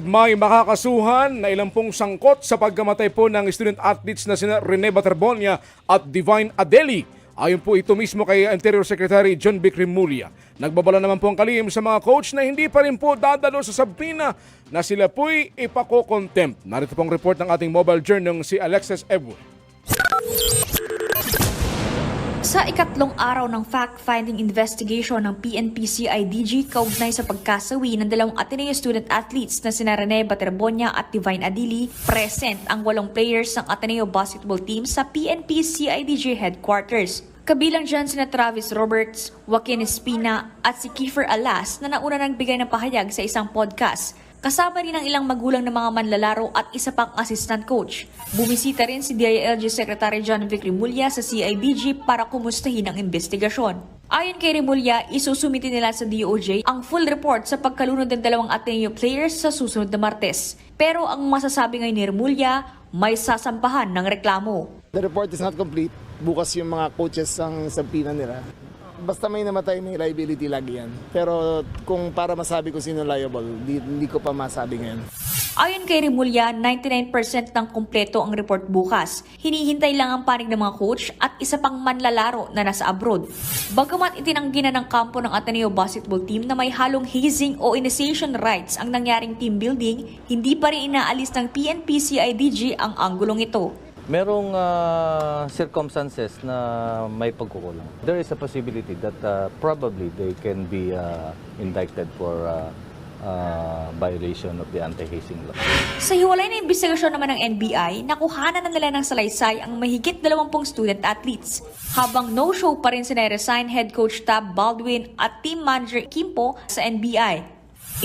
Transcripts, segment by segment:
May makakasuhan na ilang pong sangkot sa pagkamatay po ng student athletes na sina Rene Baterbonia at Divine Adeli. Ayon po ito mismo kay Interior Secretary John B. Remulla. Nagbabala naman po ang kalihim sa mga coach na hindi pa rin po dadalo sa sabina na sila po'y ipako-contempt. Narito pong report ng ating mobile journal si Alexis Ebwe. Sa ikatlong araw ng fact-finding investigation ng PNP-CIDG kaugnay sa pagkasawi ng dalawang Ateneo student athletes na sina Rene Baterbonia at Divine Adili, present ang 8 players ng Ateneo basketball team sa PNP-CIDG headquarters. Kabilang dyan sina Travis Roberts, Joaquin Espina at si Kiefer Alas na nauna nagbigay ng pahayag sa isang podcast. Kasama rin ang ilang magulang ng mga manlalaro at isa pang assistant coach. Bumisita rin si DILG Secretary John Vic Remulla sa CIDG para kumustahin ang investigasyon. Ayon kay Remulla, isusumiti nila sa DOJ ang full report sa pagkalunod ng dalawang Ateneo players sa susunod na Martes. Pero ang masasabi ngayon ni Remulla, may sasampahan ng reklamo. The report is not complete. Bukas yung mga coaches ang sabina nila. Basta may namatay, may liability lagi yan. Pero kung para masabi ko sino liable, hindi ko pa masabi ngayon. Ayon kay Remulla, 99% ng kumpleto ang report bukas. Hinihintay lang ang panig ng mga coach at isa pang manlalaro na nasa abroad. Bagamat itinanggi na ng kampo ng Ateneo basketball team na may halong hazing o initiation rights ang nangyaring team building, hindi pa rin inaalis ng PNP-CIDG ang anggulong ito. Merong circumstances na may pagkukulang. There is a possibility that probably they can be indicted for violation of the anti-hazing law. Sa hiwalay na investigasyon naman ng NBI, nakuhanan na nila ng salaysay ang mahigit 20 student athletes. Habang no-show pa rin si na-resign head coach Tab Baldwin at team manager Kimpo sa NBI.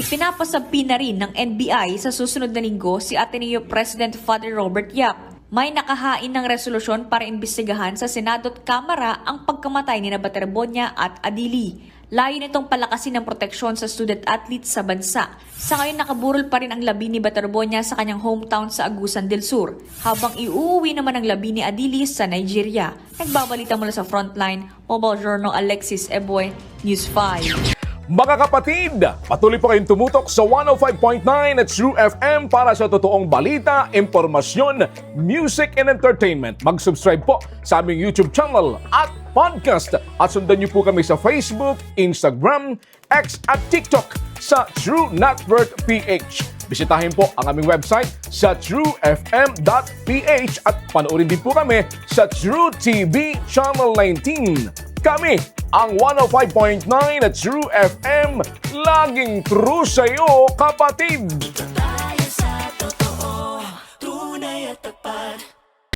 Ipinapasabi na rin ng NBI sa susunod na linggo si Ateneo President Father Robert Yap. May nakahain ng resolusyon para imbestigahan sa Senado at Kamara ang pagkamatay ni Baterbonia at Adili. Layo nitong palakasin ang proteksyon sa student athletes sa bansa. Sa ngayon nakaburol pa rin ang labi ni Baterbonia sa kanyang hometown sa Agusan del Sur, habang iuuwi naman ang labi ni Adili sa Nigeria. Nagbabalita mula sa Frontline, Mobile Journal Alexis Ebwe, News 5. Mga kapatid, patuloy po kayong tumutok sa 105.9 at True FM para sa totoong balita, impormasyon, music and entertainment. Mag-subscribe po sa aming YouTube channel at podcast at sundan niyo po kami sa Facebook, Instagram, X at TikTok sa True Network PH. Bisitahin po ang aming website sa truefm.ph at panoorin din po kami sa True TV Channel 19. Kami ang 105.9 at True FM, laging true sa'yo, kapatid! Tayo sa totoo, tunay at tapat.